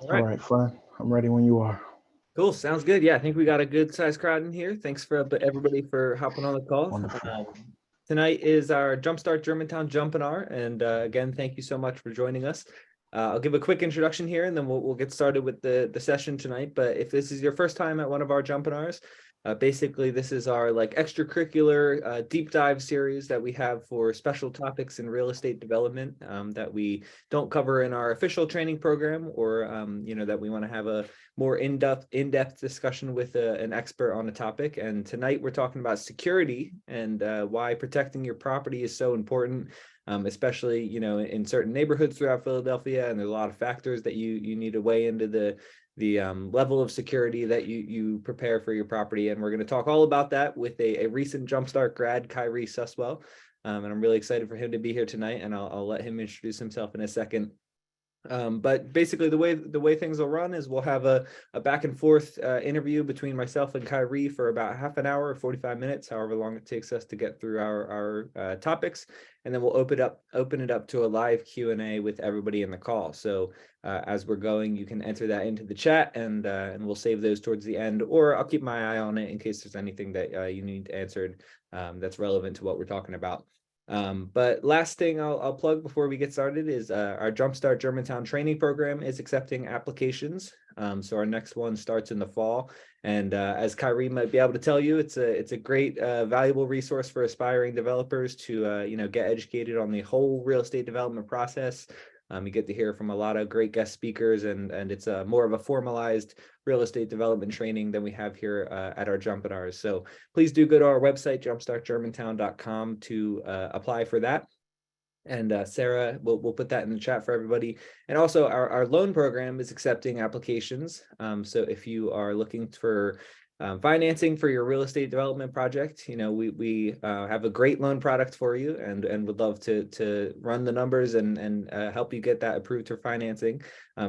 All All right, right, fine. I'm ready when you are. cool. Sounds good. Yeah, I think we got a good sized crowd in here. Thanks for everybody for hopping on the call. Wonderful. Tonight is our Jumpstart Germantown JUMPinar, and again, thank you so much for joining us. I'll give a quick introduction here, and then we'll get started with the session tonight. But if this is your first time at one of our JUMPinars, basically this is our like extracurricular deep dive series that we have for special topics in real estate development that we don't cover in our official training program, or that we want to have a more in-depth discussion with an expert on a topic. And tonight we're talking about security and why protecting your property is so important, especially in certain neighborhoods throughout Philadelphia. And there's a lot of factors that you need to weigh into the level of security that you prepare for your property. And we're going to talk all about that with a recent Jumpstart grad, Kyrie Susswell. And I'm really excited for him to be here tonight, and I'll let him introduce himself in a second. But basically the way things will run is we'll have a back and forth interview between myself and Kyrie for about half an hour, 45 minutes, however long it takes us to get through our topics. And then we'll open it up to a live Q&A with everybody in the call. So as we're going, you can enter that into the chat, and we'll save those towards the end, or I'll keep my eye on it in case there's anything that you need answered that's relevant to what we're talking about. But last thing I'll plug before we get started is our Jumpstart Germantown training program is accepting applications. So our next one starts in the fall, and as Kyrie might be able to tell you, it's a great valuable resource for aspiring developers to get educated on the whole real estate development process. You get to hear from a lot of great guest speakers, and it's more of a formalized real estate development training than we have here at our JUMPinars. So please do go to our website, jumpstartgermantown.com, to apply for that. And Sarah, we'll put that in the chat for everybody. And also our loan program is accepting applications. So if you are looking for financing for your real estate development project, we have a great loan product for you, and would love to run the numbers and help you get that approved for financing.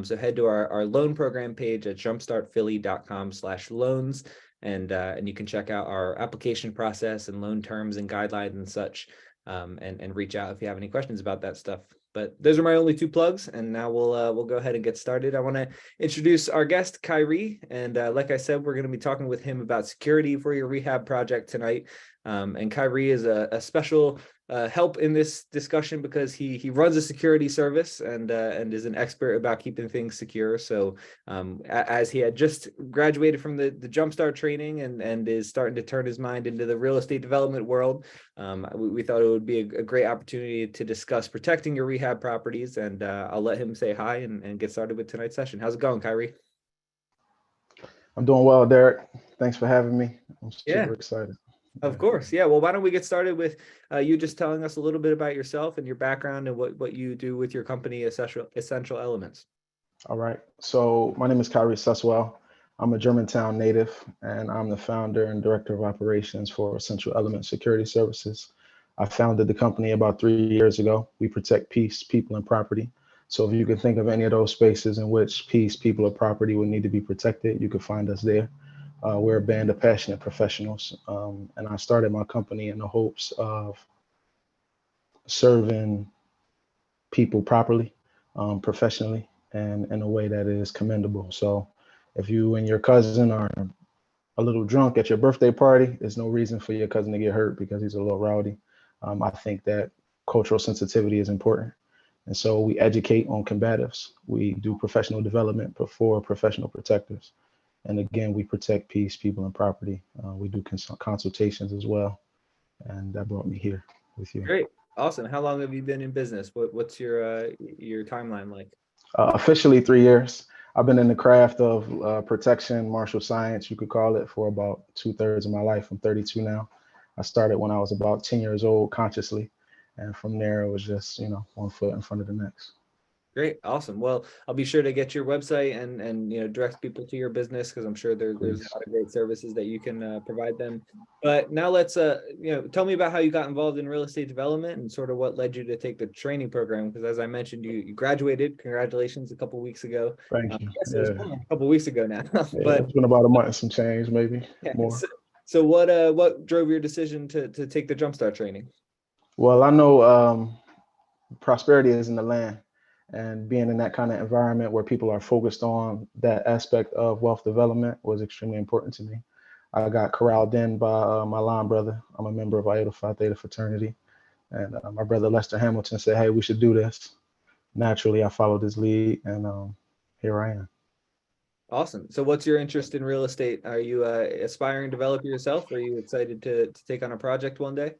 So head to our loan program page at jumpstartphilly.com/loans, and you can check out our application process and loan terms and guidelines and such, and reach out if you have any questions about that stuff. But those are my only two plugs, and now we'll go ahead and get started. I want to introduce our guest, Kyrie, and like I said, we're going to be talking with him about security for your rehab project tonight. And Kyrie is a special help in this discussion because he runs a security service and is an expert about keeping things secure. So as he had just graduated from the Jumpstart training and is starting to turn his mind into the real estate development world, we thought it would be a great opportunity to discuss protecting your rehab properties. And I'll let him say hi and get started with tonight's session. How's it going, Kyrie? I'm doing well, Derek. Thanks for having me. I'm super excited. Of course. Yeah. Well, why don't we get started with you just telling us a little bit about yourself and your background and what you do with your company, Essential Elements. All right. So my name is Kyrie Susswell. I'm a Germantown native, and I'm the founder and director of operations for Essential Elements Security Services. I founded the company about 3 years ago. We protect peace, people, and property. So if you can think of any of those spaces in which peace, people, or property would need to be protected, you can find us there. We're a band of passionate professionals, and I started my company in the hopes of serving people properly, professionally, and in a way that is commendable. So if you and your cousin are a little drunk at your birthday party, there's no reason for your cousin to get hurt because he's a little rowdy. I think that cultural sensitivity is important. And so we educate on combatives. We do professional development for professional protectors. And again, we protect peace, people, and property. We do consultations as well. And that brought me here with you. Great. Awesome. How long have you been in business? What's your timeline like? Officially 3 years. I've been in the craft of protection, martial science, you could call it, for about 2/3 of my life. I'm 32 now. I started when I was about 10 years old consciously. And from there, it was just, one foot in front of the next. Great. Awesome. Well, I'll be sure to get your website and direct people to your business, because I'm sure there's a lot of great services that you can provide them. But now let's tell me about how you got involved in real estate development and sort of what led you to take the training program, because as I mentioned, you graduated. Congratulations, a couple of weeks ago. Thank you. Yes, it was a couple of weeks ago now. But it's been about a month and some change, maybe more. So what drove your decision to take the Jumpstart training? Well, I know prosperity is in the land. And being in that kind of environment where people are focused on that aspect of wealth development was extremely important to me. I got corralled in by my line brother. I'm a member of Iota Phi Theta fraternity. And my brother Lester Hamilton said, hey, we should do this. Naturally, I followed his lead, and here I am. Awesome. So what's your interest in real estate? Are you aspiring developer yourself? Are you excited to take on a project one day?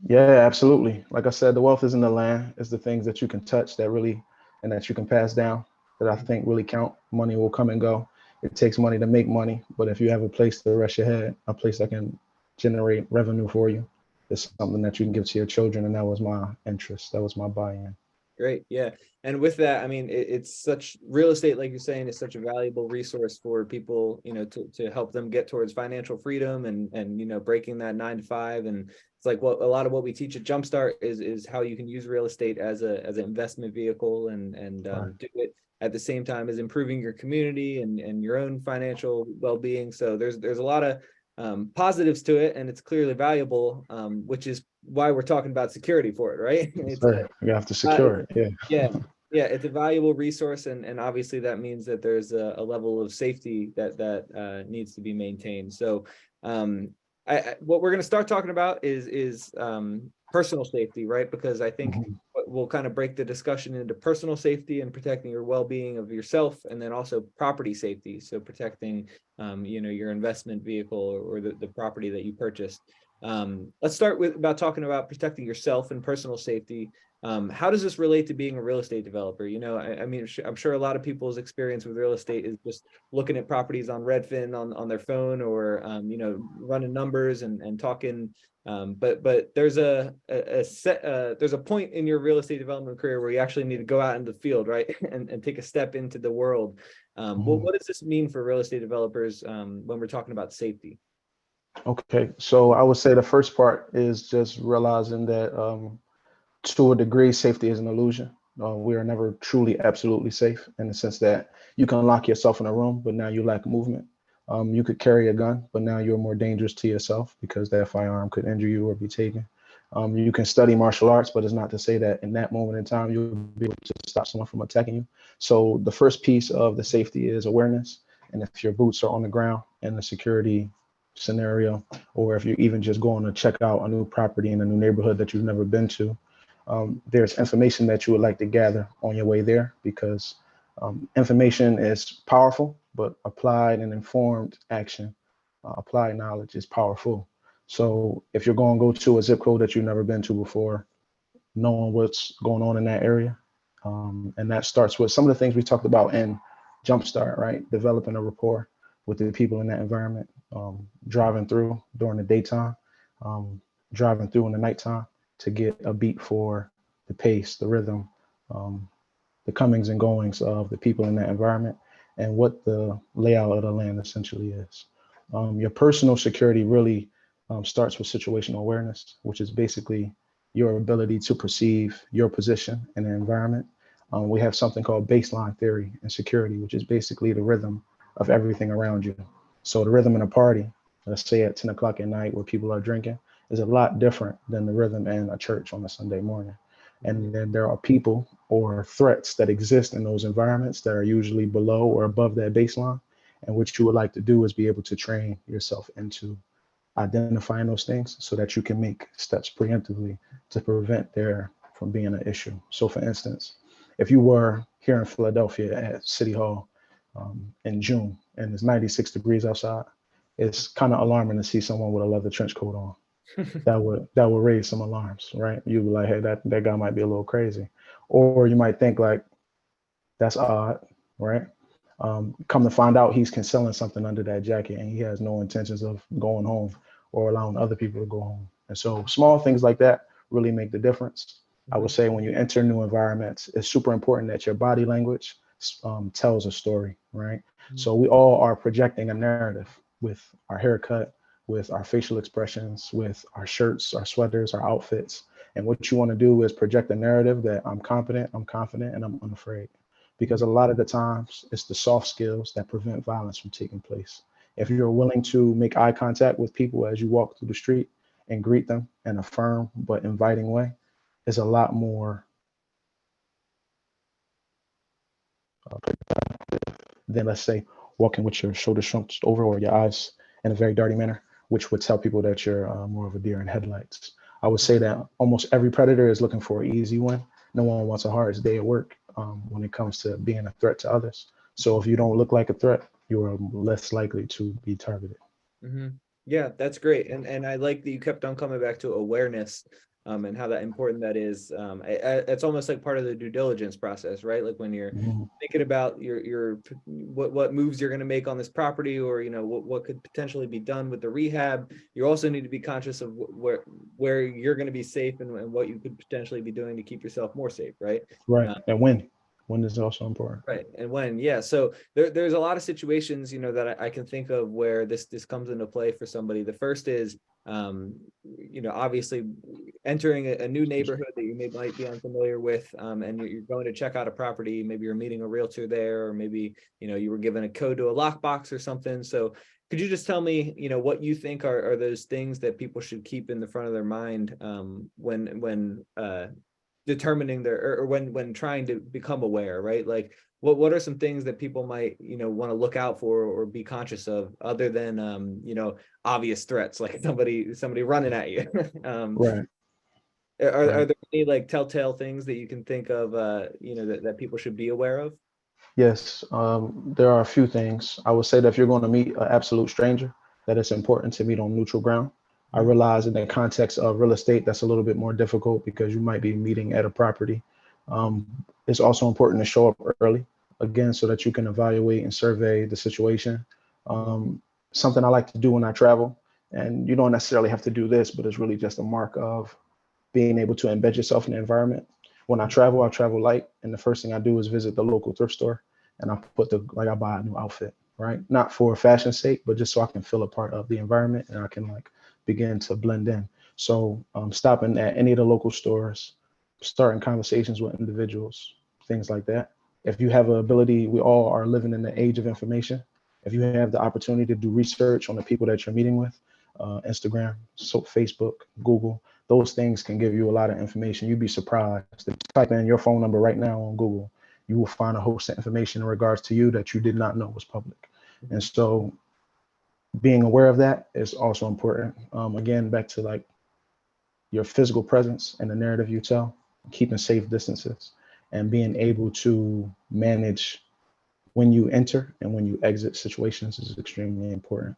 Yeah, absolutely. Like I said, the wealth is in the land. It's the things that you can touch that really, and that you can pass down, that I think really count. Money will come and go. It takes money to make money, but if you have a place to rest your head, a place that can generate revenue for you, it's something that you can give to your children. And that was my interest. That was my buy-in. Great. Yeah. And with that, I mean, it's such real estate, like you're saying, is such a valuable resource for people, to help them get towards financial freedom and, breaking that 9 to 5. And it's like what a lot of what we teach at Jumpstart is how you can use real estate as an investment vehicle and Right. do it at the same time as improving your community and your own financial well-being. So there's a lot of positives to it, and it's clearly valuable, which is why we're talking about security for it, right? Yes, It's sir. You have to secure it. Yeah. yeah, yeah, it's a valuable resource, and obviously that means that there's a level of safety that needs to be maintained. So, um, what we're going to start talking about is personal safety, right? Because I think Mhm. we'll kind of break the discussion into personal safety and protecting your well-being of yourself, and then also property safety, so protecting your investment vehicle or the property that you purchased. Let's start with about talking about protecting yourself and personal safety. How does this relate to being a real estate developer? I mean, I'm sure a lot of people's experience with real estate is just looking at properties on Redfin on their phone, or running numbers and talking. But there's there's a point in your real estate development career where you actually need to go out in the field, right, and take a step into the world. Well, Mhm. what does this mean for real estate developers when we're talking about safety? Okay. So I would say the first part is just realizing that to a degree, safety is an illusion. We are never truly absolutely safe in the sense that you can lock yourself in a room, but now you lack movement. You could carry a gun, but now you're more dangerous to yourself because that firearm could injure you or be taken. You can study martial arts, but it's not to say that in that moment in time you'll be able to stop someone from attacking you. So the first piece of the safety is awareness. And if your boots are on the ground in the security scenario, or if you're even just going to check out a new property in a new neighborhood that you've never been to, there's information that you would like to gather on your way there, because information is powerful, but applied and informed action, applied knowledge is powerful. So if you're going to go to a zip code that you've never been to before, knowing what's going on in that area, and that starts with some of the things we talked about in Jumpstart, right? Developing a rapport with the people in that environment, driving through during the daytime, um, driving through in the nighttime to get a beat for the pace, the rhythm, um, the comings and goings of the people in that environment, and what the layout of the land essentially is. Your personal security really starts with situational awareness, which is basically your ability to perceive your position in the environment. We have something called baseline theory in security, which is basically the rhythm of everything around you. So the rhythm in a party, let's say at 10 o'clock at night where people are drinking, is a lot different than the rhythm in a church on a Sunday morning. Mhm. And then there are people or threats that exist in those environments that are usually below or above that baseline. And what you would like to do is be able to train yourself into identifying those things so that you can make steps preemptively to prevent there from being an issue. So, for instance, if you were here in Philadelphia at City Hall in June and it's 96 degrees outside, it's kind of alarming to see someone with a leather trench coat on. That would raise some alarms, right? You'd be like, hey, that guy might be a little crazy, or you might think like that's odd, right? Come to find out, he's concealing something under that jacket, and he has no intentions of going home or allowing other people to go home. And so, small things like that really make the difference. I would Mhm. say when you enter new environments, it's super important that your body language tells a story, right? So we all are projecting a narrative with our haircut, with our facial expressions, with our shirts, our sweaters, our outfits. And what you want to do is project a narrative that I'm competent, I'm confident, and I'm unafraid. Because a lot of the times it's the soft skills that prevent violence from taking place. If you're willing to make eye contact with people as you walk through the street and greet them in a firm but inviting way, it's a lot more Then let's say walking with your shoulders slumped over or your eyes in a very darty manner, which would tell people that you're more of a deer in headlights. I would say that almost every predator is looking for an easy win. No one wants a hard day at work when it comes to being a threat to others. So if you don't look like a threat, you are less likely to be targeted. Mm-hmm. Yeah, that's great. And I like that you kept on coming back to awareness, and how that important that is. It's almost like part of the due diligence process, right? Like when you're Mhm. thinking about your what moves you're going to make on this property, or what could potentially be done with the rehab. You also need to be conscious of where you're going to be safe, and what you could potentially be doing to keep yourself more safe, right? Right. And when is also important. Right. And when, yeah. So there's a lot of situations, that I can think of where this comes into play for somebody. The first is, obviously entering a new neighborhood that you might be unfamiliar with, and you're going to check out a property. Maybe you're meeting a realtor there, or maybe, you were given a code to a lockbox or something. So could you just tell me, what you think are those things that people should keep in the front of their mind, when determining or when trying to become aware, right? Like what are some things that people might want to look out for or be conscious of, other than obvious threats like somebody running at you? Right. Are Right. there any like telltale things that you can think of, that people should be aware of? Yes, there are a few things. I would say that if you're going to meet an absolute stranger, that it's important to meet on neutral ground. I Mhm. realize in the context of real estate, that's a little bit more difficult because you might be meeting at a property. Um, it's also important to show up early, again, so that you can evaluate and survey the situation. Something I like to do when I travel, and you don't necessarily have to do this, but it's really just a mark of being able to embed yourself in the environment. When I travel light, and the first thing I do is visit the local thrift store, and I buy a new outfit, right? Not for fashion's sake, but just so I can feel a part of the environment and I can like begin to blend in. So stopping at any of the local stores, starting conversations with individuals, things like that. If you have an ability, we all are living in the age of information. If you have the opportunity to do research on the people that you're meeting with, Instagram, so Facebook, Google, those things can give you a lot of information. You'd be surprised. If you type in your phone number right now on Google, you will find a host of information in regards to you that you did not know was public. And so being aware of that is also important. Again, back to like your physical presence and the narrative you tell, keeping safe distances, and being able to manage when you enter and when you exit situations is extremely important.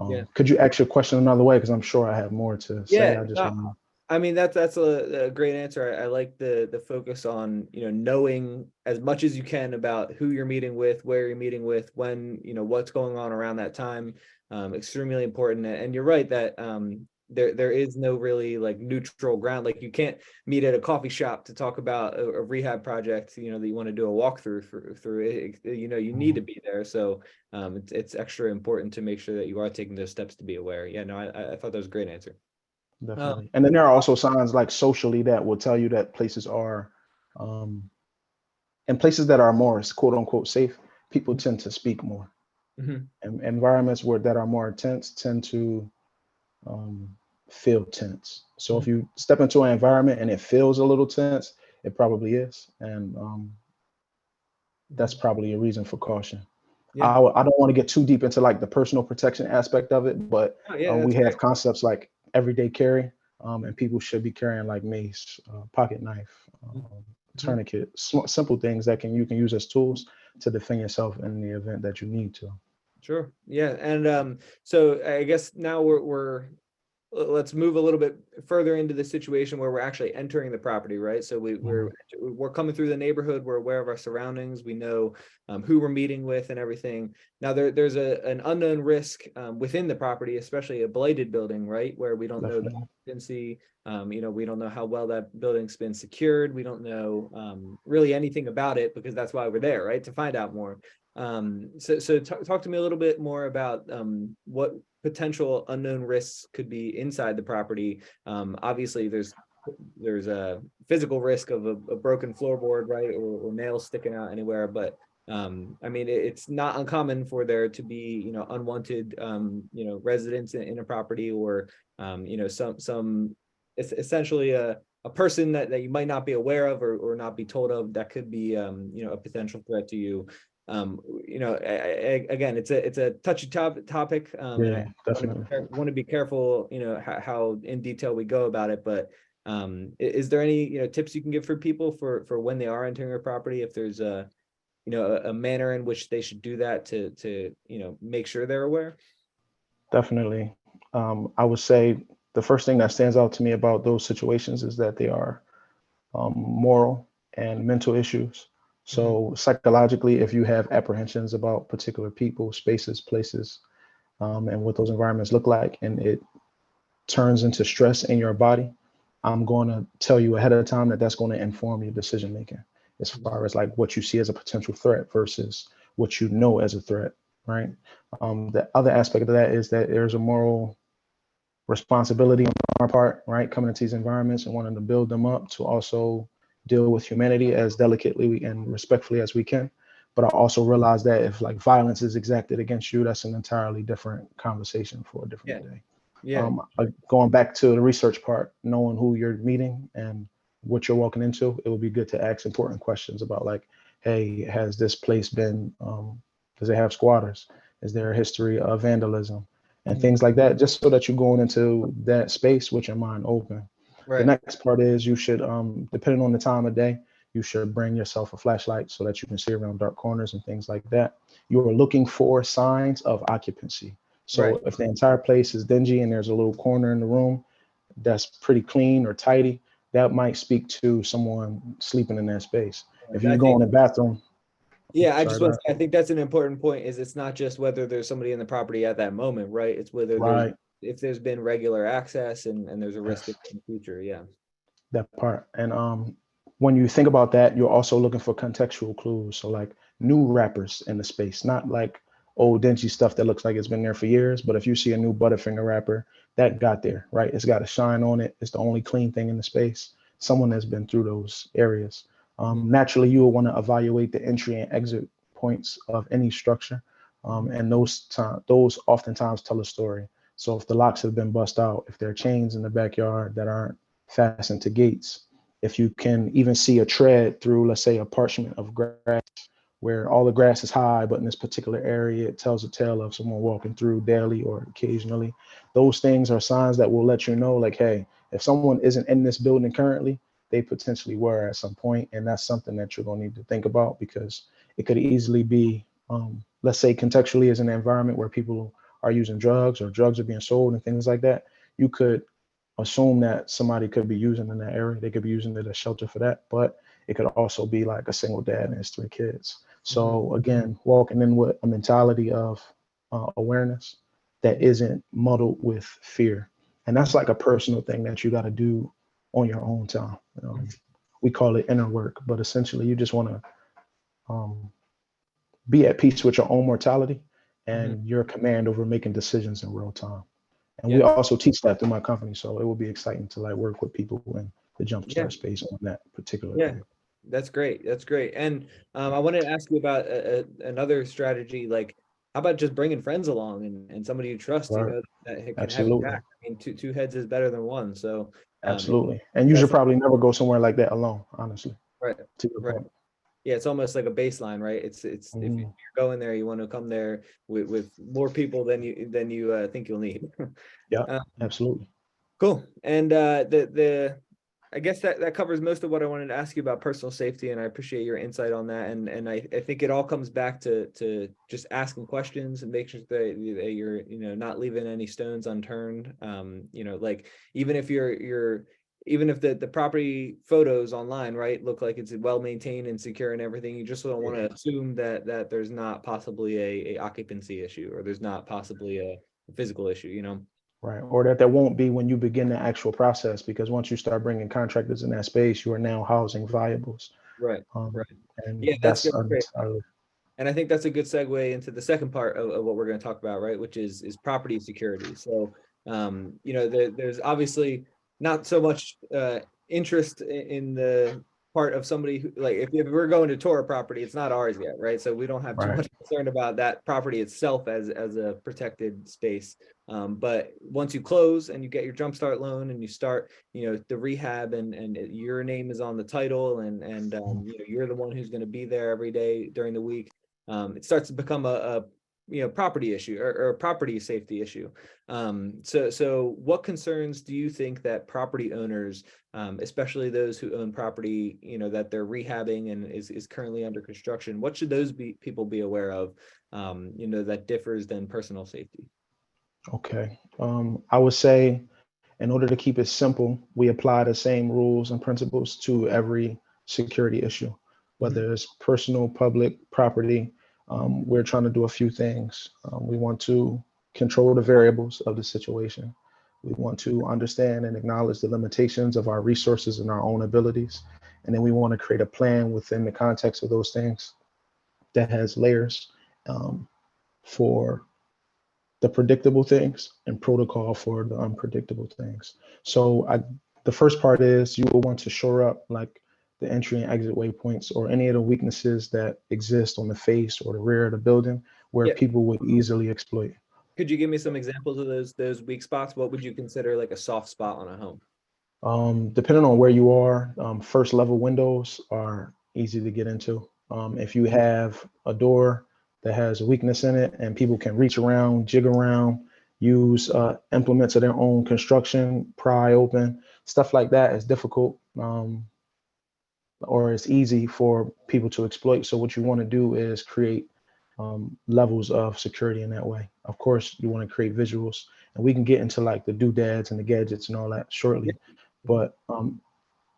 Yeah. Could you ask your question another way? Because I'm sure I have more to say. Yeah. I just No, want I mean, that's a great answer. I like the focus on, knowing as much as you can about who you're meeting with, where you're meeting with, when, what's going on around that time. Extremely important. And you're right that there is no really like neutral ground. Like you can't meet at a coffee shop to talk about a rehab project, that you want to do a walkthrough through it. You need to be there. So it's extra important to make sure that you are taking those steps to be aware. Yeah, no, I thought that was a great answer. Um, definitely. And then there are also signs like socially that will tell you that places are, um, and places that are more quote unquote safe, people tend to speak more. mhm. And environments where that are more intense tend to um, feel tense. So if you step into an environment and it feels a little tense, it probably is. And that's probably a reason for caution. Yeah. I don't want to get too deep into like the personal protection aspect of it, but Oh, yeah, we that's have great. concepts like everyday carry, and people should be carrying like mace, pocket knife, Mhm. tourniquet, simple things that you can use as tools to defend yourself in the event that you need to. Sure. Yeah. And so I guess now let's move a little bit further into the situation where we're actually entering the property, right? So Mhm. we're coming through the neighborhood. We're aware of our surroundings. We know who we're meeting with and everything. Now there's an unknown risk within the property, especially a blighted building, right, where we don't know the Definitely. occupancy. We don't know how well that building's been secured. We don't know really anything about it, because that's why we're there, right, to find out more. So talk to me a little bit more about what potential unknown risks could be inside the property. Obviously, there's a physical risk of a broken floorboard, right, or nails sticking out anywhere. But I mean, it's not uncommon for there to be, unwanted, residents in a property, or some essentially a person that you might not be aware of or not be told of that could be a potential threat to you. Again, it's a touchy topic, and Yeah, I definitely. want to be careful, how in detail we go about it. But is there any tips you can give for people for when they are entering a property, if there's a manner in which they should do that to make sure they're aware? Definitely. I would say the first thing that stands out to me about those situations is that they are moral and mental issues. Mhm. So psychologically, if you have apprehensions about particular people, spaces, places, and what those environments look like, and it turns into stress in your body, I'm going to tell you ahead of time that that's going to inform your decision making as far as like what you see as a potential threat versus what you know as a threat, right? The other aspect of that is that there's a moral responsibility on our part, right? Coming into these environments and wanting to build them up to also deal with humanity as delicately and respectfully as we can. But I also realize that if like violence is exacted against you, that's an entirely different conversation for a different Yeah. day. Yeah. Going back to the research part, knowing who you're meeting and what you're walking into, it would be good to ask important questions about like, hey, has this place been, does it have squatters? Is there a history of vandalism and Mhm. things like that? Just so that you're going into that space with your mind open. The Right. next part is you should, depending on the time of day, you should bring yourself a flashlight so that you can see around dark corners and things like that. You are looking for signs of occupancy. Right. So if the entire place is dingy and there's a little corner in the room that's pretty clean or tidy, that might speak to someone sleeping in that space. If I you go think, in the bathroom, yeah, I sorry, just go want ahead. to say, I think that's an important point, is it's not just whether there's somebody in the property at that moment, right? It's whether Right. if there's been regular access and there's a risk in Yes, the future. Yeah. that part. And when you think about that, you're also looking for contextual clues. So like new wrappers in the space, not like old dingy stuff that looks like it's been there for years. But if you see a new Butterfinger wrapper, that got there, right? It's got a shine on it. It's the only clean thing in the space. Someone has been through those areas. Naturally, you will want to evaluate the entry and exit points of any structure. And those oftentimes tell a story. So if the locks have been bust out, if there are chains in the backyard that aren't fastened to gates, if you can even see a tread through, let's say, a parchment of grass where all the grass is high, but in this particular area, it tells a tale of someone walking through daily or occasionally. Those things are signs that will let you know, like, hey, if someone isn't in this building currently, they potentially were at some point, and that's something that you're going to need to think about because it could easily be, let's say, contextually as an environment where people are using drugs or drugs are being sold and things like that. You could assume that somebody could be using in that area. They could be using it as shelter for that, but it could also be like a single dad and his three kids. Mhm. So again, walking in with a mentality of awareness that isn't muddled with fear, and that's like a personal thing that you got to do on your own time. We call it inner work, but essentially you just want to um, be at peace with your own mortality Mhm. and your command over making decisions in real time. And we Yeah. also teach that through my company. So it will be exciting to like work with people in the Yeah. jumpstart space on that particular Yeah. thing. That's great. That's great. And I wanted to ask you about another strategy. Like, how about just bringing friends along and somebody you trust, Right. that can have your Absolutely. back. I mean, two heads is better than one. So, if Absolutely. And you that's should probably never go somewhere like that alone, honestly, right, to your right. point. Yeah, it's almost like a baseline, right? It's if you're Mhm. going there, you want to come there with more people than you think you'll need. Yeah, Um, absolutely. cool. And the I guess that covers most of what I wanted to ask you about personal safety, and I appreciate your insight on that. And I think it all comes back to just asking questions and making sure that you're not leaving any stones unturned. Like even if even if the property photos online, right, look like it's well maintained and secure and everything, you just don't want Yeah. to assume that there's not possibly a occupancy issue, or there's not possibly a physical issue. Right. Or that there won't be when you begin the actual process, because once you start bringing contractors in that space, you are now housing viables. Right. Um, Right. and Yeah, that's that's good. Great. entirely And I think that's a good segue into the second part of what we're going to talk about, right? Which is property security. So, there's obviously not so much interest in part of somebody who, like, if we're going to tour a property, it's not ours yet, right? So we don't have too Right. much concern about that property itself as a protected space. But once you close and you get your jumpstart loan and you start, the rehab, and your name is on the title, and you're the one who's going to be there every day during the week, it starts to become a property issue, or a property safety issue. So what concerns do you think that property owners, especially those who own property, that they're rehabbing and is currently under construction, what should those people be aware of, that differs than personal safety? Okay. I would say, in order to keep it simple, we apply the same rules and principles to every security issue, whether it's personal, public, property. We're trying to do a few things. We want to control the variables of the situation. We want to understand and acknowledge the limitations of our resources and our own abilities. And then we want to create a plan within the context of those things that has layers, for the predictable things and protocol for the unpredictable things. So the first part is you will want to shore up like the entry and exit waypoints or any of the weaknesses that exist on the face or the rear of the building where Yeah. people would easily exploit. Could you give me some examples of those weak spots? What would you consider like a soft spot on a home? Depending on where you are, first level windows are easy to get into. If you have a door that has a weakness in it and people can reach around, jig around, use implements of their own construction, pry open, stuff like that is difficult, or it's easy for people to exploit. So what you want to do is create levels of security in that way. Of course, you want to create visuals, and we can get into like the doodads and the gadgets and all that shortly. But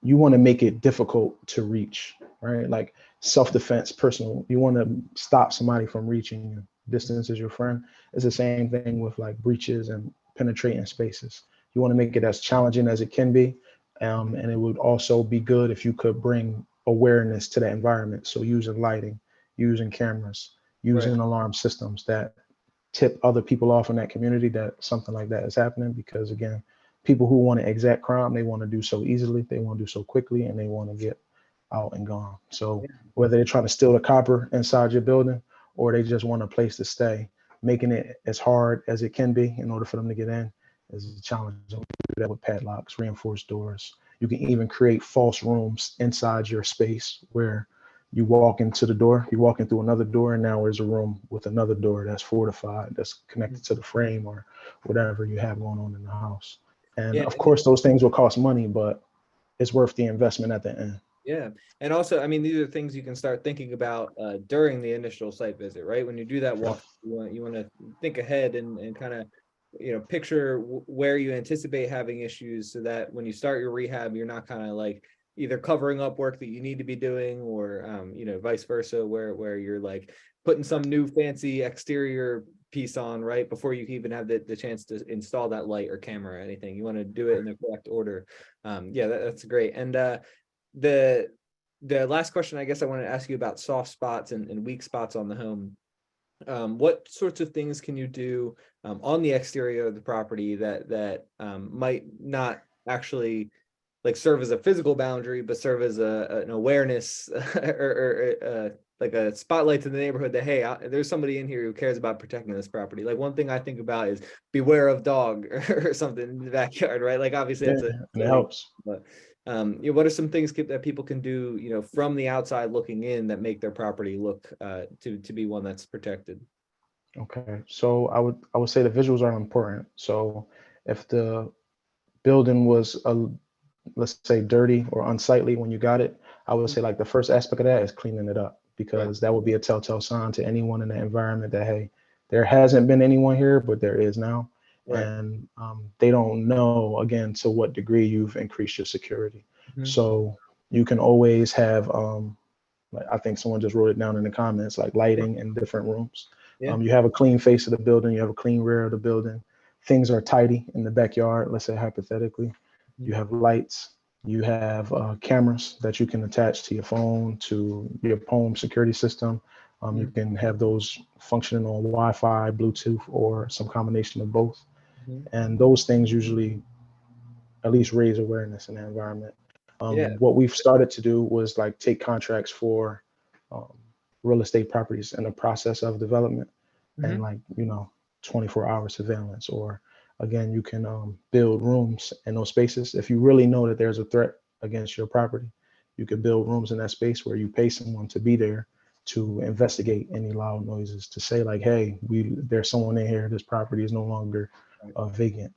you want to make it difficult to reach, right? Like self-defense, personal. You want to stop somebody from reaching you. Distance is your friend. It's the same thing with like breaches and penetrating spaces. You want to make it as challenging as it can be. And it would also be good if you could bring awareness to the environment. So using lighting, using cameras, Right. using alarm systems that tip other people off in that community that something like that is happening. Because again, people who want to exact crime, they want to do so easily, they want to do so quickly, and they want to get out and gone. So whether they're trying to steal the copper inside your building or they just want a place to stay, making it as hard as it can be in order for them to get in is a challenge. And we do that with padlocks, reinforced doors. You can even create false rooms inside your space where you walk into the door, you walk in through another door, and now there's a room with another door that's fortified, that's connected to the frame or whatever you have going on in the house. And Yeah. of course, those things will cost money, but it's worth the investment at the end. Yeah. And also, I mean, these are things you can start thinking about during the initial site visit, right? When you do that Yep. walk, you want to think ahead and kind of, picture where you anticipate having issues so that when you start your rehab, you're not kind of like either covering up work that you need to be doing or, vice versa, where you're like putting some new fancy exterior piece on right before you even have the chance to install that light or camera or anything. You want to do it in the correct order. Yeah, that's great. And the the last question I guess I wanted to ask you about soft spots and weak spots on the home. What sorts of things can you do on the exterior of the property that might not actually like serve as a physical boundary, but serve as an awareness or like a spotlight to the neighborhood that, hey, there's somebody in here who cares about protecting this property. Like one thing I think about is beware of dog or something in the backyard, right? Like obviously Yeah, that's a and it silly, helps. but what are some things that people can do, from the outside looking in that make their property look to be one that's protected? Okay, so I would say the visuals are important. So if the building was let's say dirty or unsightly when you got it, I would say like the first aspect of that is cleaning it up, Right, because that would be a telltale sign to anyone in the environment that, hey, there hasn't been anyone here, but there is now. right. And they don't know, again, to what degree you've increased your security. Mhm. So you can always have, like I think someone just wrote it down in the comments, like lighting in different rooms. Yeah. You have a clean face of the building, you have a clean rear of the building. Things are tidy in the backyard, let's say hypothetically. You Mhm. have lights, you have cameras that you can attach to your phone, to your home security system. You Mhm. can have those functioning on Wi-Fi, Bluetooth, or some combination of both. Mhm. And those things usually at least raise awareness in the environment. Yeah. What we've started to do was like take contracts for um, real estate properties in the process of development, and Hmm. like 24-hour surveillance, or again you can build rooms in those spaces. If you really know that there's a threat against your property, you could build rooms in that space where you pay someone to be there to investigate any loud noises, to say like, hey, there's someone in here, this property is no longer vacant,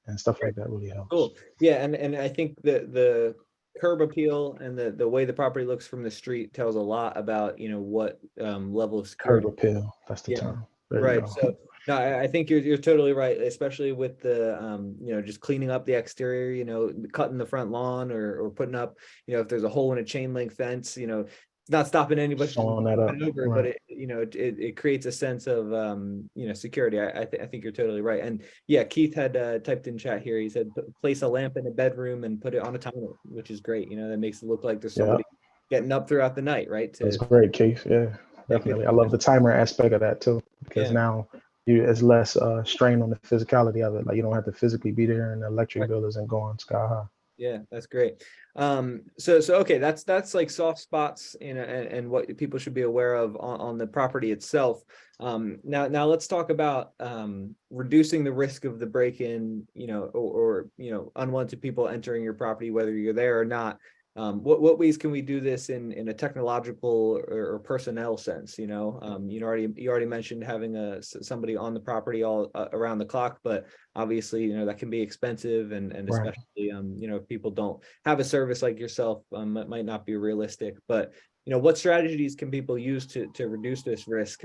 and stuff Right. like that really helps. Cool. Yeah, and I think the curb appeal and the way the property looks from the street tells a lot about, what level of Curb security. appeal, that's the Yeah. term. There you Right. go. So no, I think you're totally right, especially with the just cleaning up the exterior, cutting the front lawn or putting up, if there's a hole in a chain link fence, it's not stopping anybody from Showing that up, driving over, but right? it creates a sense of security. I think you're totally right. And yeah, Keith had typed in chat here. He said place a lamp in a bedroom and put it on a timer, which is great. That makes it look like there's Yeah, somebody getting up throughout the night, right? that's To great, Keith. Yeah, yeah, get definitely. I love the timer aspect of that too, because yeah. now it's less strain on the physicality of it. Like you don't have to physically be there, and the electric Right. bill isn't going sky high. Yeah, that's great. So okay, that's like soft spots, and what people should be aware of on the property itself. Now let's talk about reducing the risk of the break-in, or unwanted people entering your property, whether you're there or not. What ways can we do this in a technological or personnel sense? You already mentioned having somebody on the property all around the clock, but obviously, that can be expensive, and Right. especially, if people don't have a service like yourself, it might not be realistic. But what strategies can people use to reduce this risk?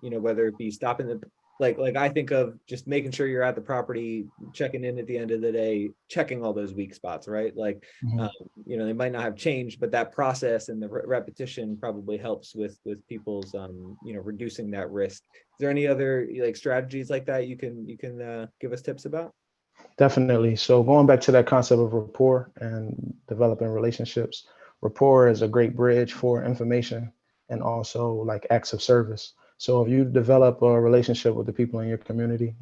Whether it be stopping the like I think of just making sure you're at the property, checking in at the end of the day, checking all those weak spots, right? Like, Mhm. they might not have changed, but that process and the repetition probably helps with people's reducing that risk. Is there any other like strategies like that you can give us tips about? Definitely. So going back to that concept of rapport and developing relationships, rapport is a great bridge for information and also like acts of service. So if you develop a relationship with the people in your community,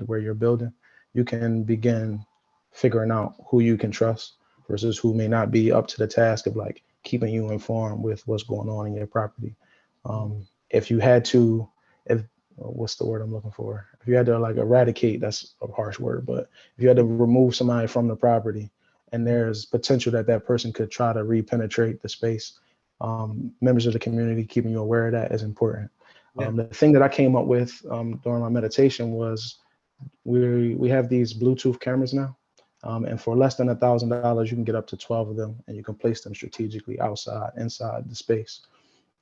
where you're building, you can begin figuring out who you can trust versus who may not be up to the task of like keeping you informed with what's going on in your property. If you had to, if what's the word I'm looking for? If you had to like eradicate, that's a harsh word, but if you had to remove somebody from the property and there's potential that that person could try to re-penetrate the space, members of the community keeping you aware of that is important. Yeah. The thing that I came up with during my meditation was we have these Bluetooth cameras now, and for less than $1,000, you can get up to 12 of them, and you can place them strategically outside, inside the space.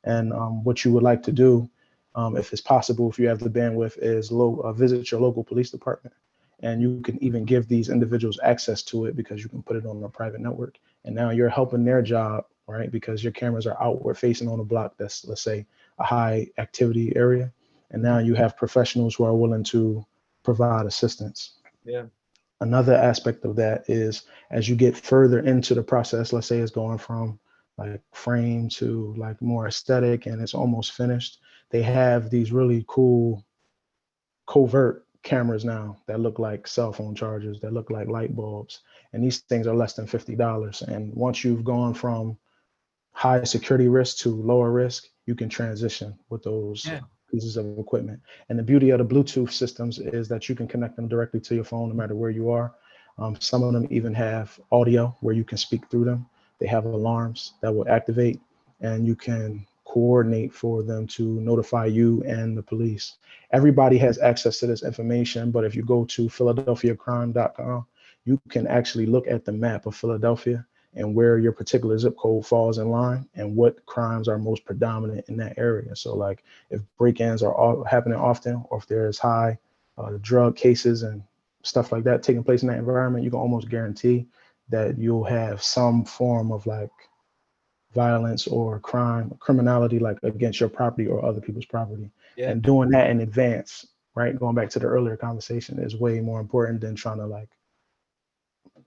And what you would like to do, if it's possible, if you have the bandwidth, is visit your local police department. And you can even give these individuals access to it because you can put it on a private network. And now you're helping their job, right? Because your cameras are outward facing on a block that's, let's say, a high activity area. And now you have professionals who are willing to provide assistance. Yeah. Another aspect of that is as you get further into the process, let's say it's going from like frame to like more aesthetic and it's almost finished, they have these really cool covert cameras now that look like cell phone chargers, that look like light bulbs. And these things are less than $50. And once you've gone from high security risk to lower risk, you can transition with those Yeah. pieces of equipment. And the beauty of the Bluetooth systems is that you can connect them directly to your phone no matter where you are. Some of them even have audio where you can speak through them. They have alarms that will activate, and you can coordinate for them to notify you and the police. Everybody has access to this information, but if you go to philadelphiacrime.com, you can actually look at the map of Philadelphia and where your particular zip code falls in line and what crimes are most predominant in that area. So like if break-ins are all happening often, or if there's high drug cases and stuff like that taking place in that environment, you can almost guarantee that you'll have some form of like violence or criminality like against your property or other people's property. Yeah. And doing that in advance, right? Going back to the earlier conversation, is way more important than trying to like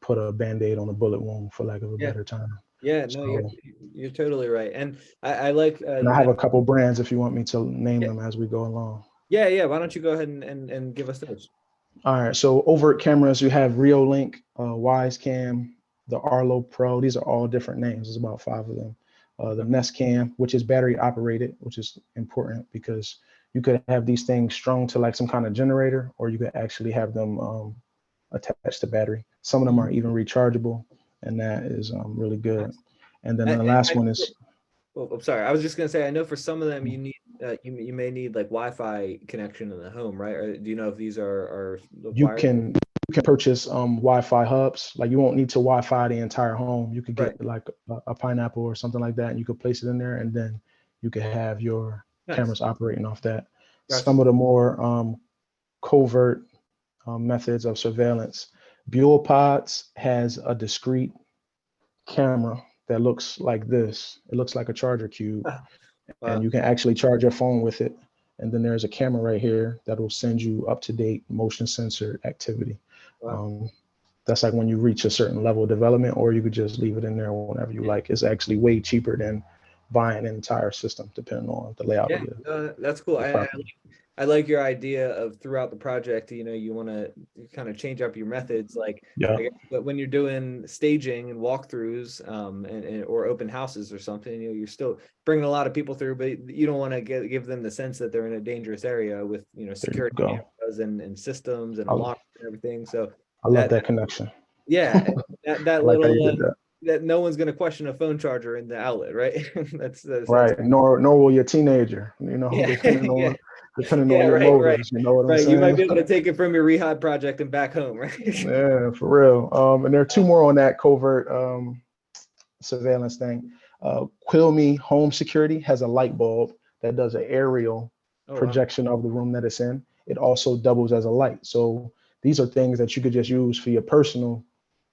put a band-aid on a bullet wound, for lack of a Yeah. better term. Yeah. No, you're So, you're totally right. And I like and you I have a mentioned. couple brands if you want me to name Yeah. them as we go along. Yeah. Why don't you go ahead and give us those? All right. So overt cameras, you have Reolink, Wisecam. the Arlo Pro. These are all different names. There's about 5 of them. The Okay. Nest Cam, which is battery operated, which is important because you could have these things strung to like some kind of generator, or you could actually have them attached to battery. Some of them are even rechargeable, and that is really good. Nice. And then I, the I last one know is oh, I'm sorry. I was just gonna say, I know for some of them you need you may need like Wi-Fi connection in the home, right? Or do you know if these are you required? can purchase Wi-Fi hubs. Like you won't need to Wi-Fi the entire home. You could Right. get like a pineapple or something like that, and you could place it in there, and then you could have your Nice. cameras operating off that. Gotcha. Some of the more covert methods of surveillance, Buell Pods has a discrete camera that looks like this. It looks like a charger cube, and Wow. you can actually charge your phone with it. And then there's a camera right here that will send you up-to-date motion sensor activity. Wow. Um, that's like when you reach a certain level of development, or you could just leave it in there whenever you Yeah. like. It's actually way cheaper than buying an entire system, depending on the layout of Yeah. That's cool. your property. I like your idea of throughout the project, you want to kind of change up your methods. Like, Yeah, but when you're doing staging and walkthroughs, or open houses or something, you're still bringing a lot of people through, but you don't want to give them the sense that they're in a dangerous area with, there you security go. cameras and systems and I, alarms and everything. So I love that, that connection. yeah, I that like how you little, did that. that no one's going to question a phone charger in the outlet, right? That's Right. Nor will your teenager, yeah, depending yeah. on depending Yeah, on your right. motives, you know what I'm Right. You might saying? be able to take it from your rehab project and back home, right? Yeah, for real. And there are two more on that covert surveillance thing. Quilme Home Security has a light bulb that does an aerial Oh wow. projection of the room that it's in. It also doubles as a light. So these are things that you could just use for your personal.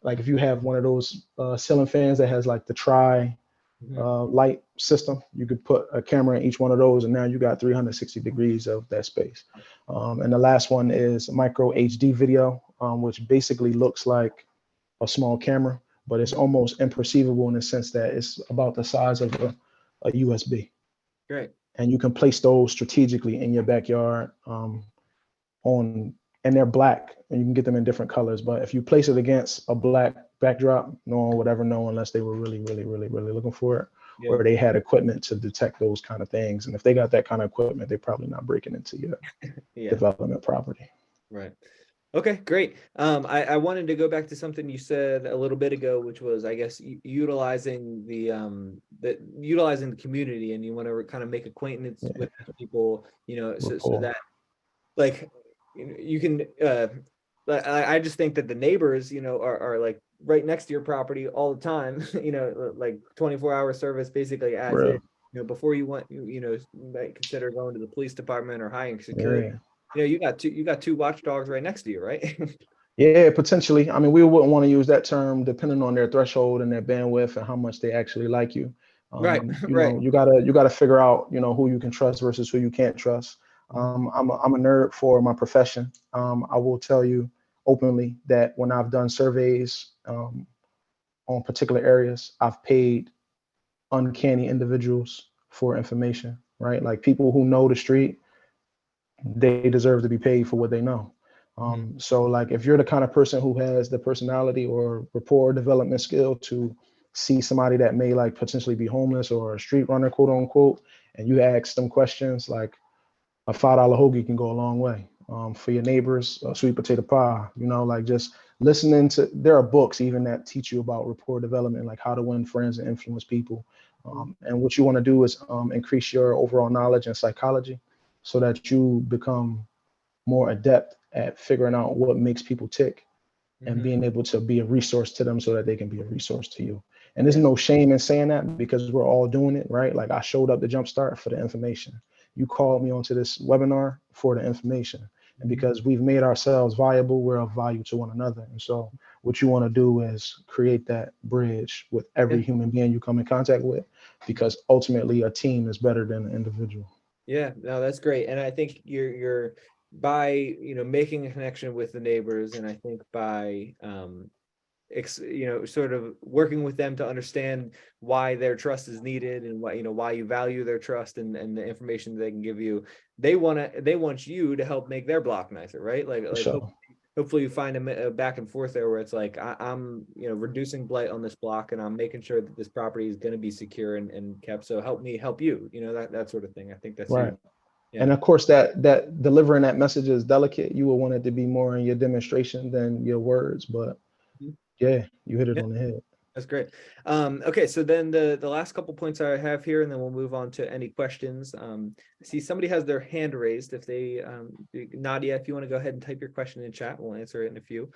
Like if you have one of those ceiling fans that has like the tri Mhm. light system, you could put a camera in each one of those, and now you got 360 degrees of that space. And the last one is micro HD video, which basically looks like a small camera, but it's Mhm. almost imperceivable in the sense that it's about the size of a USB. Great. And you can place those strategically in your backyard on, and they're black, and you can get them in different colors. But if you place it against a black backdrop, no one would ever know unless they were really, really, really, really looking for it, Yeah. or they had equipment to detect those kind of things. And if they got that kind of equipment, they're probably not breaking into your Yeah. development property. Right. Okay, great. I wanted to go back to something you said a little bit ago, which was, I guess, utilizing utilizing the community, and you want to kind of make acquaintance Yeah, with people, so rapport. that like you can I just think that the neighbors, are like right next to your property all the time, like 24-hour service basically as is. Real. Before you want might consider going to the police department or hiring security. Yeah. You got two watchdogs right next to you, right? Yeah, potentially. I mean, we wouldn't want to use that term depending on their threshold and their bandwidth and how much they actually like you. Right, right. You gotta figure out, who you can trust versus who you can't trust. Mhm. I'm a nerd for my profession. I will tell you openly that when I've done surveys on particular areas, I've paid uncanny individuals for information, right? Like people who know the street, they deserve to be paid for what they know. Mhm. So like if you're the kind of person who has the personality or rapport development skill to see somebody that may like potentially be homeless or a street runner, quote unquote, and you ask them questions, like a $5 hoagie can go a long way. For your neighbors, a sweet potato pie, like just listening to, there are books even that teach you about rapport development, like how to win friends and influence people. And what you want to do is increase your overall knowledge in psychology so that you become more adept at figuring out what makes people tick and Mhm. being able to be a resource to them so that they can be a resource to you. And there's Yeah. no shame in saying that because we're all doing it, right? Like I showed up to Jumpstart for the information. You called me onto this webinar for the information. And Mhm. because we've made ourselves viable, we're of value to one another. And so what you want to do is create that bridge with Yeah. every human being you come in contact with, because ultimately a team is better than an individual. Yeah, no, that's great. And I think you're by, making a connection with the neighbors, and I think by sort of working with them to understand why their trust is needed, and why you value their trust, and the information they can give you. They want you to help make their block nicer, right? Like For hope sure. hopefully you find a back and forth there where it's like I'm reducing blight on this block, and I'm making sure that this property is going to be secure and kept. So help me help you, that sort of thing. I think that's Right. huge. Yeah. And of course, that delivering that message is delicate. You would want it to be more in your demonstration than your words, but Mhm. yeah, you hit it Yeah. on the head. That's great. Okay, so then the last couple points I have here, and then we'll move on to any questions. I see somebody has their hand raised. If they, Nadia, if you want to go ahead and type your question in chat, we'll answer it in a few.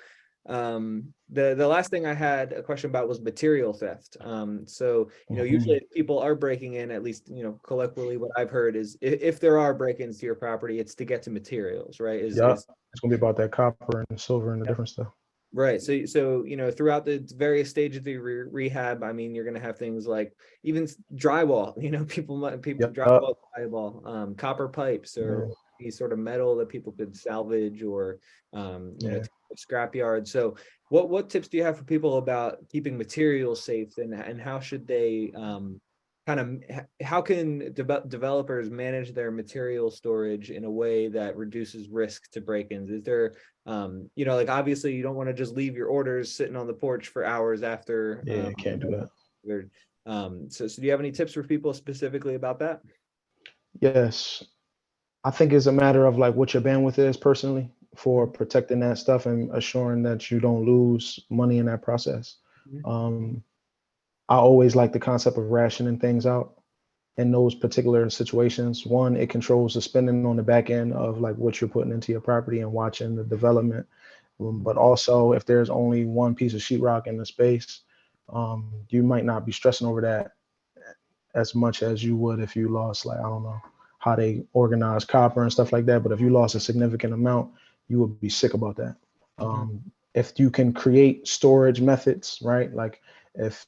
The last thing I had a question about was material theft. So usually if people are breaking in, at least colloquially, what I've heard is if there are break-ins to your property, it's to get to materials, right? Yeah, it's gonna be about that copper and silver and the different stuff. Right. So throughout the various stages of the rehab, I mean, you're going to have things like even drywall. People Yeah, drywall, copper pipes, or yeah, any sort of metal that people could salvage, or yeah. scrap yard. So, what tips do you have for people about keeping materials safe, and how should they how can developers manage their material storage in a way that reduces risk to break-ins? Is there like obviously you don't want to just leave your orders sitting on the porch for hours after Yeah, can't do that. so do you have any tips for people specifically about that? Yes, I think it's a matter of like what your bandwidth is personally for protecting that stuff and assuring that you don't lose money in that process. Mhm. Um, I always like the concept of rationing things out in those particular situations. One, it controls the spending on the back end of like what you're putting into your property and watching the development. But also, if there's only one piece of sheetrock in the space, you might not be stressing over that as much as you would if you lost, like, I don't know how they organize copper and stuff like that. But if you lost a significant amount, you would be sick about that. Mhm. If you can create storage methods, right? Like if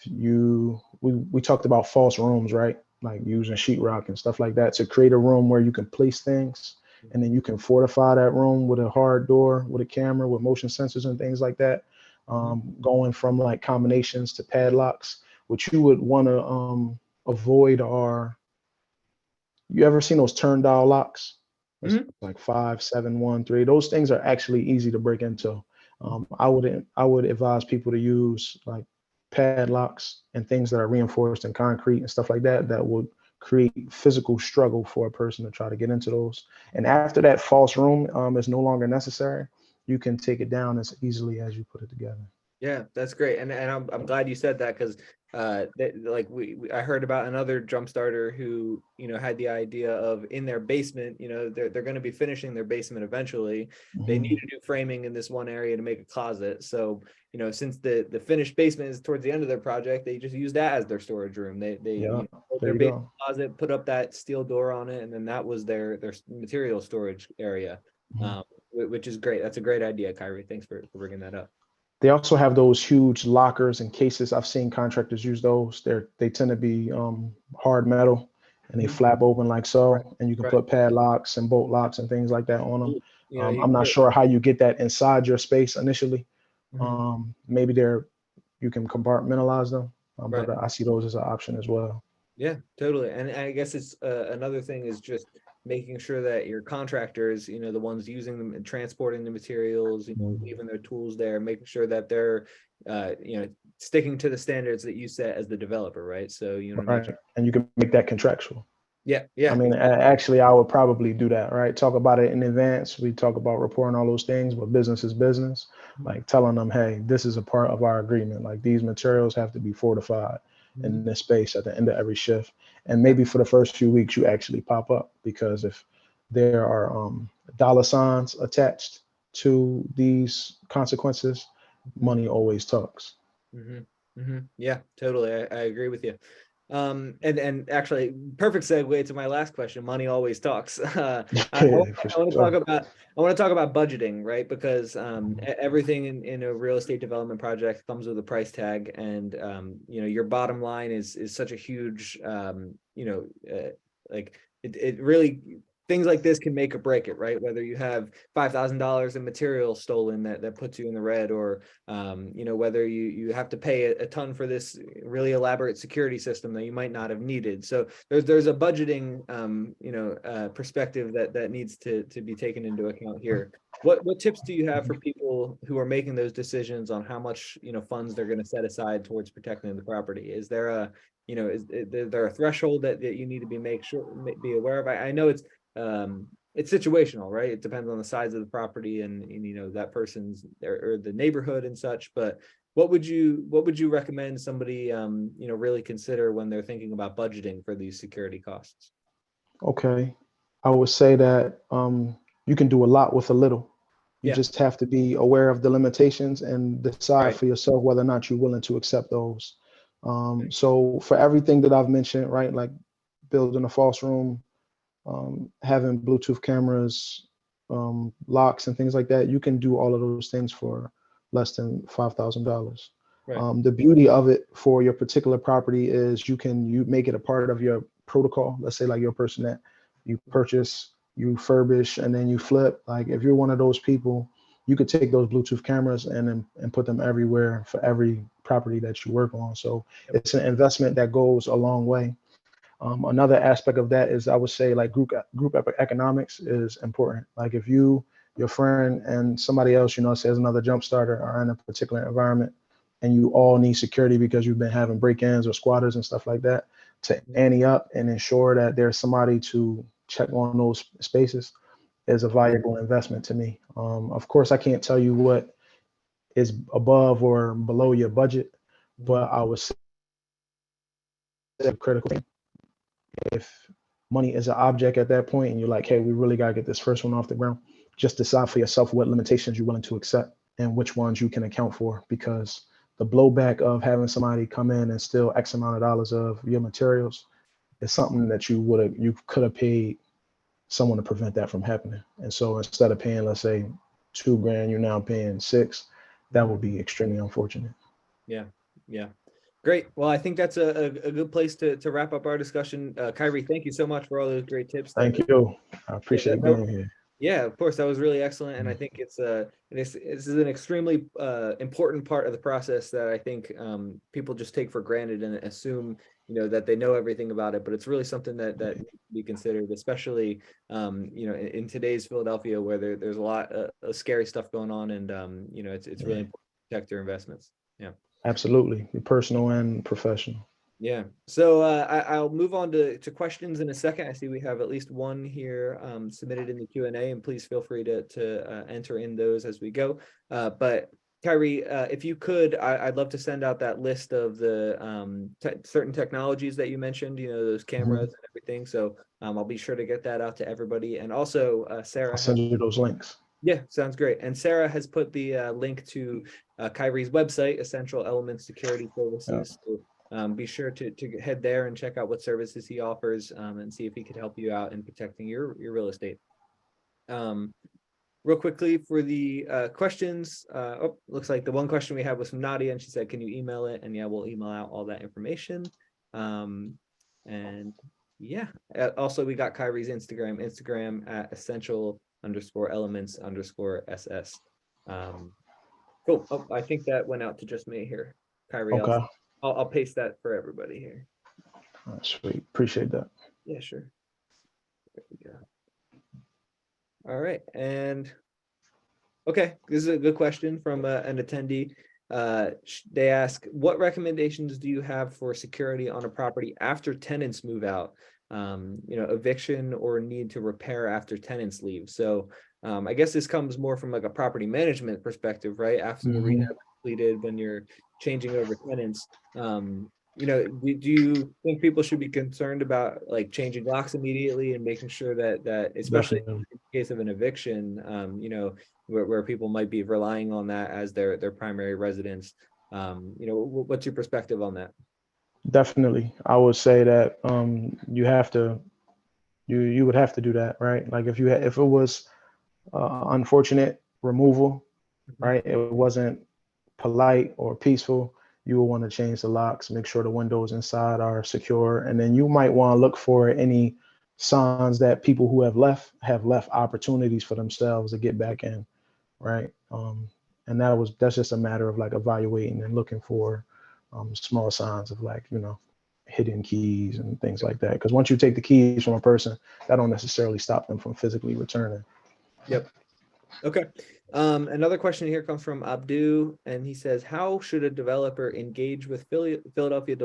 we talked about false rooms, right? Like using sheetrock and stuff like that to create a room where you can place things, and then you can fortify that room with a hard door, with a camera, with motion sensors and things like that. Going from like combinations to padlocks, which you would want to avoid are, you ever seen those turn dial locks? It's Mhm. like 5, 7, 1, 3. Those things are actually easy to break into. I would advise people to use like padlocks and things that are reinforced in concrete and stuff like that, that would create physical struggle for a person to try to get into those. And after that false room is no longer necessary, you can take it down as easily as you put it together. Yeah, that's great, and I'm glad you said that, because like I heard about another jump starter who had the idea of in their basement. They're going to be finishing their basement eventually. They need Mhm. to do framing in this one area to make a closet. So since the finished basement is towards the end of their project, they just use that as their storage room. They Yeah, built there their you basement go. closet, put up that steel door on it, and then that was their material storage area. Mhm. Which is great. That's a great idea, Kyrie. Thanks for bringing that up. They also have those huge lockers and cases. I've seen contractors use those. They tend to be hard metal, and they Mhm. flap open like Right. so, and you can Right. put padlocks and bolt locks and things like that on them. You I'm not sure how you get that inside your space initially. Mhm. Maybe you can compartmentalize them, Right. but I see those as an option as well. Yeah, totally. And I guess it's another thing is just making sure that your contractors, the ones using them and transporting the materials, Mhm. leaving their tools there, making sure that they're, sticking to the standards that you set as the developer, right? So you want to make Right, sure. and you can make that contractual. Yeah, I yeah, mean, actually, I would probably do that, right? Talk about it in advance. We talk about reporting all those things, but business is business. Like telling them, hey, this is a part of our agreement. Like these materials have to be fortified Mhm. in this space at the end of every shift. And Yeah. maybe for the first few weeks, you actually pop up, because if there are dollar signs attached to these consequences, money always talks. hmm Yeah, totally. I agree with you. And actually, perfect segue to my last question. Money always talks. Yeah, for I want to talk sure. about budgeting, right? Because everything in a real estate development project comes with a price tag, and your bottom line is such a huge like it really, things like this can make or break it, right? Whether you have $5,000 in material stolen that puts you in the red, or whether you have to pay a ton for this really elaborate security system that you might not have needed. So there's a budgeting perspective that needs to be taken into account here. What tips do you have for people who are making those decisions on how much, funds they're going to set aside towards protecting the property? Is there a, is there a threshold that you need to be aware of? I know it's situational, right? It depends on the size of the property and that person's or the neighborhood and such. But what would you recommend somebody really consider when they're thinking about budgeting for these security costs? Okay. I would say that you can do a lot with a little. You Yeah, just have to be aware of the limitations and decide right. for yourself whether or not you're willing to accept those. So for everything that I've mentioned, right, like building a false room, having Bluetooth cameras, locks, and things like that, you can do all of those things for less than $5,000. Right. The beauty of it for your particular property is you make it a part of your protocol. Let's say like your person that you purchase, you furbish, and then you flip. Like if you're one of those people, you could take those Bluetooth cameras and put them everywhere for every property that you work on. So Yep. it's an investment that goes a long way. Another aspect of that is I would say like group economics is important. Like if your friend and somebody else, says another jump starter are in a particular environment and you all need security because you've been having break-ins or squatters and stuff like that, to ante up and ensure that there's somebody to check on those spaces is a valuable investment to me. Of course, I can't tell you what is above or below your budget, but I would say a critical thing. If money is an object at that point and you're like, hey, we really got to get this first one off the ground, just decide for yourself what limitations you're willing to accept and which ones you can account for, because the blowback of having somebody come in and steal X amount of dollars of your materials is something that you could have paid someone to prevent that from happening. And so instead of paying, let's say, $2,000, you're now paying $6,000. That would be extremely unfortunate. Yeah. Yeah. Great. Well, I think that's a good place to wrap up our discussion. Kyrie, thank you so much for all those great tips. Thank you. I Yeah, appreciate being here. yeah, of course, that was really excellent, and I think this is an extremely important part of the process that I think people just take for granted and assume that they know everything about it, but it's really something that needs to be considered, especially in today's Philadelphia where there's a lot of scary stuff going on, and it's really important to protect your investments. Yeah. Absolutely. Personal and professional. Yeah. So I'll move on to questions in a second. I see we have at least one here submitted in the Q&A, and please feel free to enter in those as we go. But Kyrie, if you could, I'd love to send out that list of the certain technologies that you mentioned, those cameras and everything. So I'll be sure to get that out to everybody. And also Sarah I'll send you those links. Yeah, sounds great. And Sarah has put the link to Kyrie's website, Essential Elements Security Services. Yeah. So be sure to head there and check out what services he offers and see if he could help you out in protecting your real estate. Real quickly for the questions, looks like the one question we had was from Nadia, and she said, can you email it? And yeah, we'll email out all that information. And yeah, also we got Kyrie's Instagram at essential_elements_SS. Cool. Oh, I think that went out to just me here. Kyrie, Okay. I'll paste that for everybody here. Sweet. Appreciate that. Yeah, sure. There we go. All right. And okay, this is a good question from an attendee. They ask, what recommendations do you have for security on a property after tenants move out? Eviction or need to repair after tenants leave. So I guess this comes more from like a property management perspective, right? After the rehab is completed, when you're changing over tenants, do you think people should be concerned about like changing locks immediately and making sure that especially Definitely. in the case of an eviction, where people might be relying on that as their primary residence? What's your perspective on that? Definitely. I would say that you would have to do that, right? Like if it was unfortunate removal, right? It wasn't polite or peaceful. You will want to change the locks, make sure the windows inside are secure, and then you might want to look for any signs that people who have left opportunities for themselves to get back in, right? And that's just a matter of like evaluating and looking for small signs of like hidden keys and things like that. Because once you take the keys from a person, that don't necessarily stop them from physically returning. Yep. Okay. Another question here comes from Abdu, and he says, "How should a developer engage with Philadelphia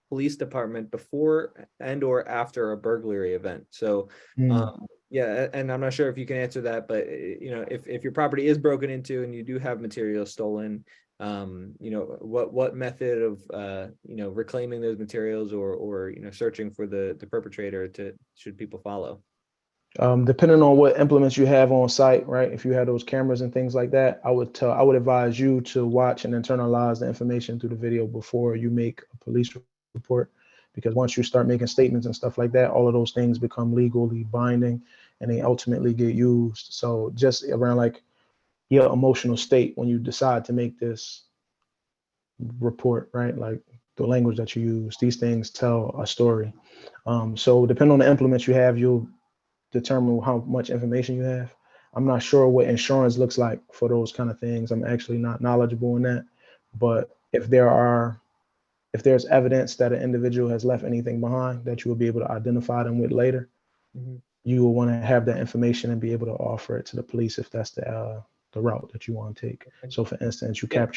Police Department before and or after a burglary event?" So, Mm. yeah, and I'm not sure if you can answer that, but if your property is broken into and you do have materials stolen, what method of reclaiming those materials or searching for the perpetrator to should people follow? Depending on what implements you have on site, right? If you have those cameras and things like that, I would advise you to watch and internalize the information through the video before you make a police report, because once you start making statements and stuff like that, all of those things become legally binding and they ultimately get used. So just around like your emotional state when you decide to make this report, right? Like the language that you use, these things tell a story. So depending on the implements you have, you'll determine how much information you have. I'm not sure what insurance looks like for those kind of things. I'm actually not knowledgeable in that. But if there's evidence that an individual has left anything behind that you will be able to identify them with later, Mhm. you will want to have that information and be able to offer it to the police if that's the route that you want to take. So for instance, Yeah.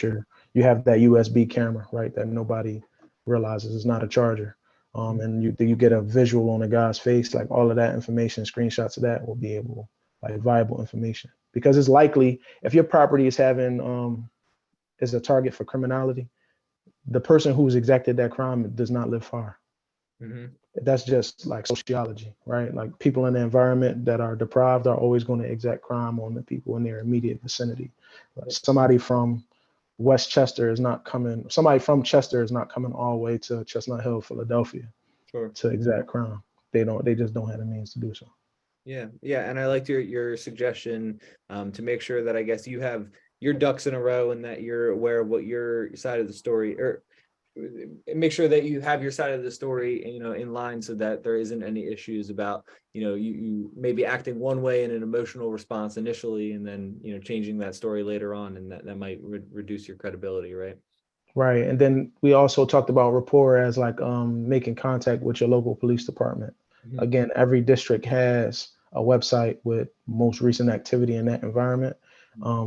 you have that USB camera, right? That nobody realizes is not a charger. Mhm. And you get a visual on the guy's face, like all of that information, screenshots of that will be able, like viable information. Because it's likely if your property is a target for criminality, the person who's exacted that crime does not live far. Mhm. That's just like sociology, right? Like people in the environment that are deprived are always going to exact crime on the people in their immediate vicinity. Like somebody from Chester is not coming all the way to Chestnut Hill, Philadelphia Sure. to exact crime. They just don't have the means to do so. Yeah, yeah, and I liked your suggestion to make sure that I guess you have your ducks in a row and that you're aware of what your side of the story, or make sure that you have your side of the story, in line so that there isn't any issues about, you maybe acting one way in an emotional response initially and then, changing that story later on, and that might reduce your credibility, right? Right. And then we also talked about rapport as like making contact with your local police department. Mhm. Again, every district has a website with most recent activity in that environment,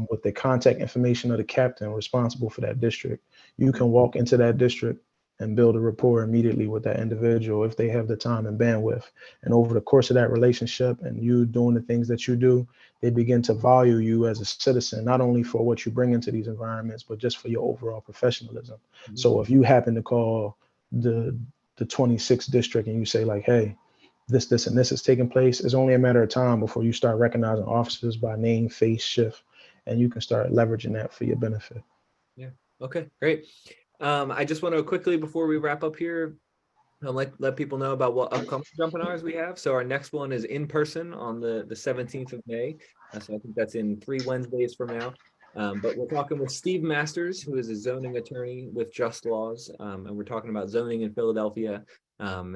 with the contact information of the captain responsible for that district. You can walk into that district and build a rapport immediately with that individual if they have the time and bandwidth. And over the course of that relationship and you doing the things that you do, they begin to value you as a citizen, not only for what you bring into these environments, but just for your overall professionalism. Mhm. So if you happen to call the the 26th district and you say like, hey, this, and this is taking place, it's only a matter of time before you start recognizing officers by name, face, shift, and you can start leveraging that for your benefit. Yeah. Okay, great. I just want to quickly, before we wrap up here, let people know about what upcoming JUMPinars we have. So our next one is in person on the 17th of May. So I think that's in 3 Wednesdays from now. But we're talking with Steve Masters, who is a zoning attorney with Just Laws, and we're talking about zoning in Philadelphia, and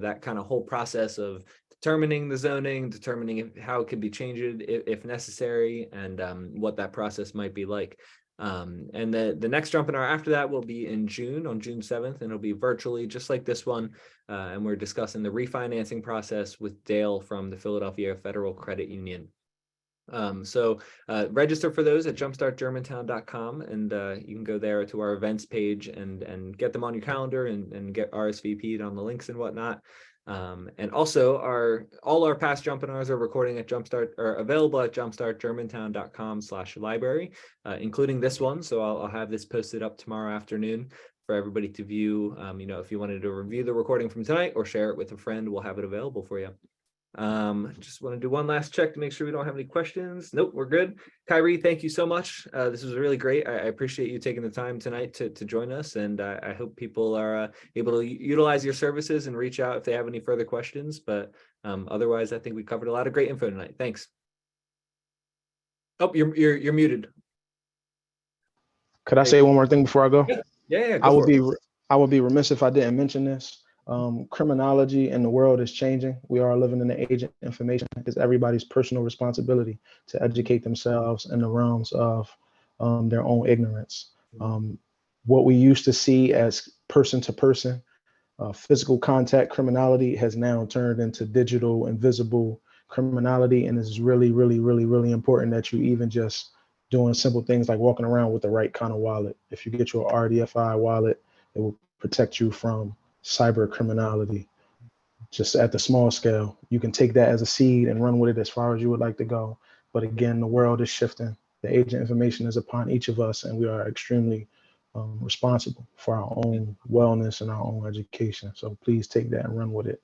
that kind of whole process of determining the zoning, determining how it could be changed if necessary, and what that process might be like. And the next JUMPinar after that will be in June, on June 7th, and it'll be virtually just like this one. And we're discussing the refinancing process with Dale from the Philadelphia Federal Credit Union. So register for those at jumpstartgermantown.com, and you can go there to our events page and get them on your calendar and get RSVP'd on the links and whatnot. And also all our past JUMPinars are recording at Jumpstart, or available at jumpstartgermantown.com/library, including this one. So I'll have this posted up tomorrow afternoon for everybody to view. If you wanted to review the recording from tonight or share it with a friend, we'll have it available for you. Just want to do one last check to make sure we don't have any questions. Nope, we're good. Kyrie, thank you so much. This was really great. I appreciate you taking the time tonight to join us, and I hope people are able to utilize your services and reach out if they have any further questions. But otherwise, I think we covered a lot of great info tonight. Thanks. Oh, you're muted. Could I say one more thing before I go? Yeah, yeah, I go would for it. be I would be remiss if I didn't mention this. Criminology in the world is changing. We are living in the age of information. It's everybody's personal responsibility to educate themselves in the realms of their own ignorance. Um, what we used to see as person to person, physical contact criminality has now turned into digital, invisible criminality, and it's really, really, really, really important that you even just doing simple things like walking around with the right kind of wallet. If you get your RDFI wallet, it will protect you from cyber criminality. Just at the small scale, you can take that as a seed and run with it as far as you would like to go. But again, the world is shifting. The agent information is upon each of us, and we are extremely responsible for our own wellness and our own education. So please take that and run with it.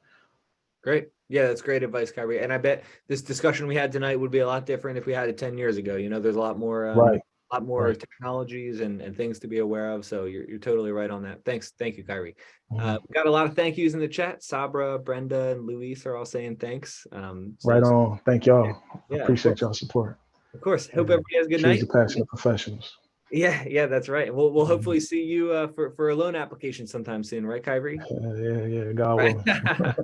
Great. Yeah, that's great advice, Kyrie. And I bet this discussion we had tonight would be a lot different if we had it 10 years ago. You know, there's a lot more Right. technologies and things to be aware of. So you're totally right on that. Thanks. Thank you, Kyrie. Mhm. We got a lot of thank yous in the chat. Sabra, Brenda, and Luis are all saying thanks. Right on. Thank y'all. Yeah, Appreciate y'all support. of course. Hope everybody has a good Choose night. the passionate professionals. Yeah, that's right. We'll hopefully see you for a loan application sometime soon, right, Kyrie? Yeah. God Right. willing.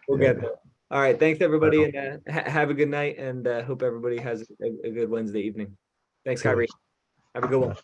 We'll get there. All right. Thanks, everybody, and have a good night. And hope everybody has a good Wednesday evening. Thanks, Kyrie. Have a good one.